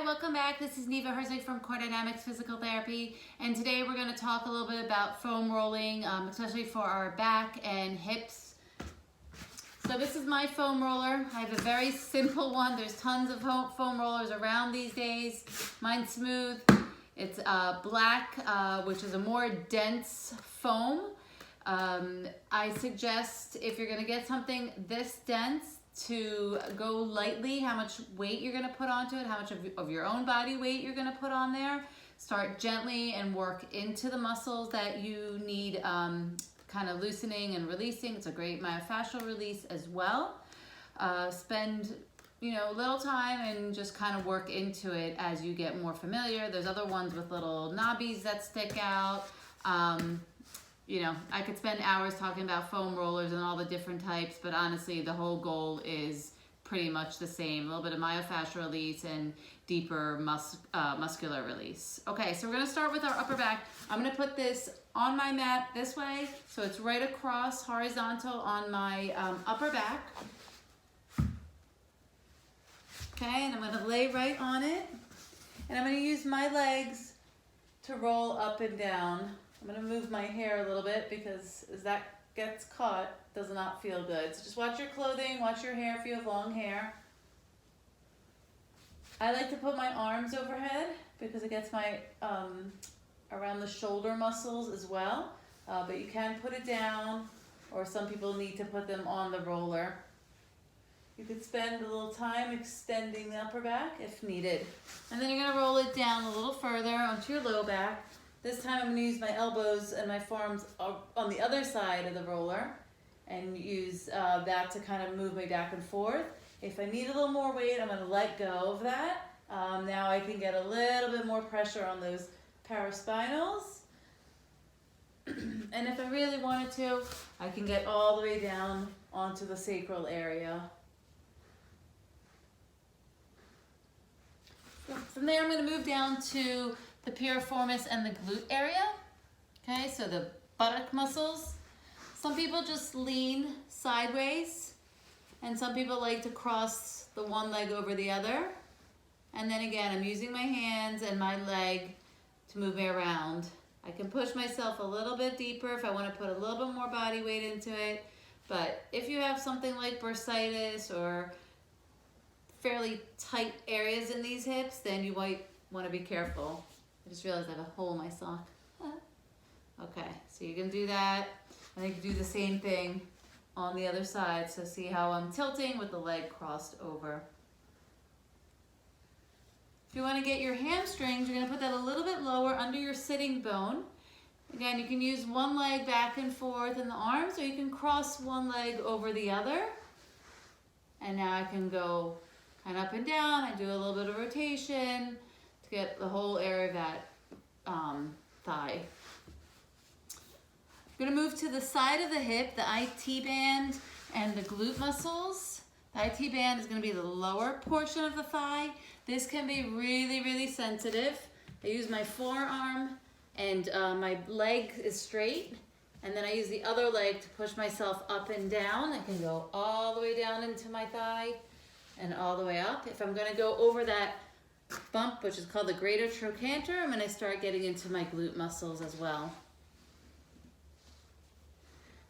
Hi, welcome back. This is Neva Herzig from Core Dynamics Physical Therapy, and today we're going to talk a little bit about foam rolling, especially for our back and hips. So this is my foam roller. I have a very simple one. There's tons of foam rollers around these days. Mine's smooth. It's black, which is a more dense foam. I suggest if you're going to get something this dense, to go lightly, how much weight you're going to put onto it, how much of your own body weight you're going to put on there. Start gently and work into the muscles that you need kind of loosening and releasing. It's a great myofascial release as well. Spend a little time and just kind of work into it as you get more familiar. There's other ones with little knobbies that stick out. I could spend hours talking about foam rollers and all the different types, but honestly, the whole goal is pretty much the same. A little bit of myofascial release and deeper muscular release. Okay, so we're gonna start with our upper back. I'm gonna put this on my mat this way, so it's right across horizontal on my upper back. Okay, and I'm gonna lay right on it, and I'm gonna use my legs to roll up and down. I'm going to move my hair a little bit because as that gets caught, it does not feel good. So just watch your clothing, watch your hair if you have long hair. I like to put my arms overhead because it gets my around the shoulder muscles as well. But you can put it down, or some people need to put them on the roller. You could spend a little time extending the upper back if needed. And then you're going to roll it down a little further onto your low back. This time I'm going to use my elbows and my forearms on the other side of the roller and use that to kind of move me back and forth. If I need a little more weight, I'm going to let go of that. Now I can get a little bit more pressure on those paraspinals. And if I really wanted to, I can get all the way down onto the sacral area. From there, I'm going to move down to the piriformis and the glute area. Okay, so the buttock muscles. Some people just lean sideways, and some people like to cross the one leg over the other. And then again, I'm using my hands and my leg to move me around. I can push myself a little bit deeper if I want to put a little bit more body weight into it. But if you have something like bursitis or fairly tight areas in these hips, then you might want to be careful. I just realized I have a hole in my sock. Okay, so you can do that. And you can do the same thing on the other side. So see how I'm tilting with the leg crossed over. If you want to get your hamstrings, you're going to put that a little bit lower under your sitting bone. Again, you can use one leg back and forth in the arms, or you can cross one leg over the other. And now I can go kind of up and down. I do a little bit of rotation to get the whole area of that thigh. I'm going to move to the side of the hip, the IT band and the glute muscles. The IT band is going to be the lower portion of the thigh. This can be really, really sensitive. I use my forearm and my leg is straight. And then I use the other leg to push myself up and down. I can go all the way down into my thigh and all the way up. If I'm going to go over that bump, which is called the greater trochanter, I'm going to start getting into my glute muscles as well.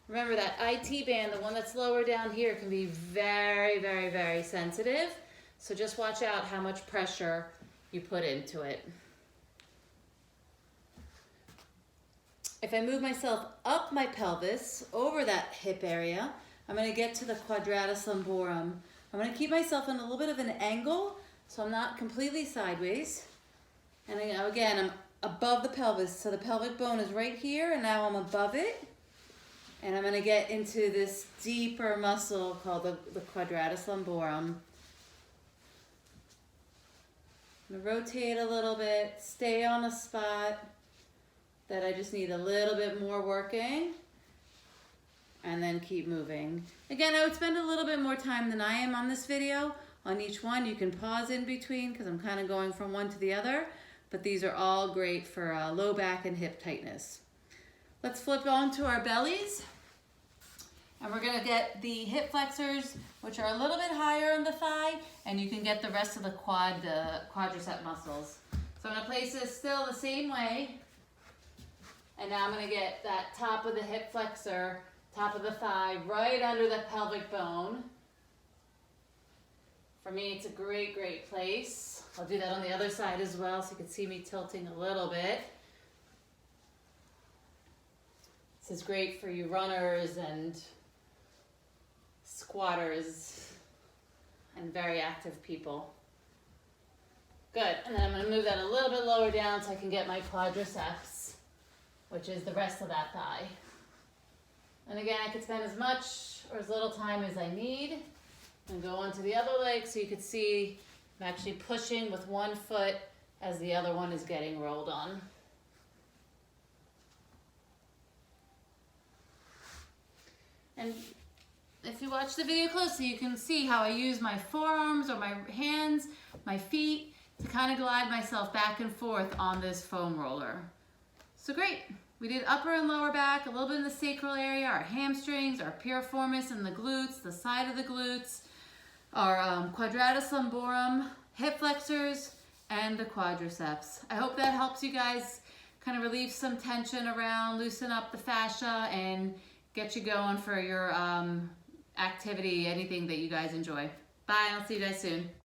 Remember that IT band, the one that's lower down here, can be very, very, very sensitive. So just watch out how much pressure you put into it. If I move myself up my pelvis over that hip area, I'm going to get to the quadratus lumborum. I'm going to keep myself in a little bit of an angle so I'm not completely sideways. And again, I'm above the pelvis. So the pelvic bone is right here, and now I'm above it. And I'm going to get into this deeper muscle called the quadratus lumborum. I'm going to rotate a little bit, stay on a spot that I just need a little bit more working, and then keep moving. Again, I would spend a little bit more time than I am on this video on each one. You can pause in between because I'm kind of going from one to the other, but these are all great for low back and hip tightness. Let's flip on to our bellies. And we're gonna get the hip flexors, which are a little bit higher on the thigh, and you can get the rest of the quadricep muscles. So I'm gonna place this still the same way. And now I'm gonna get that top of the hip flexor, top of the thigh, right under the pelvic bone. For me, it's a great, great place. I'll do that on the other side as well, so you can see me tilting a little bit. This is great for you runners and squatters and very active people. Good, and then I'm gonna move that a little bit lower down so I can get my quadriceps, which is the rest of that thigh. And again, I could spend as much or as little time as I need and go on to the other leg so you can see I'm actually pushing with one foot as the other one is getting rolled on. And if you watch the video closely, you can see how I use my forearms or my hands, my feet, to kind of glide myself back and forth on this foam roller. So great. We did upper and lower back, a little bit in the sacral area, our hamstrings, our piriformis and the glutes, the side of the glutes, our quadratus lumborum, hip flexors, and the quadriceps. I hope that helps you guys kind of relieve some tension around, loosen up the fascia, and get you going for your activity, anything that you guys enjoy. Bye, I'll see you guys soon.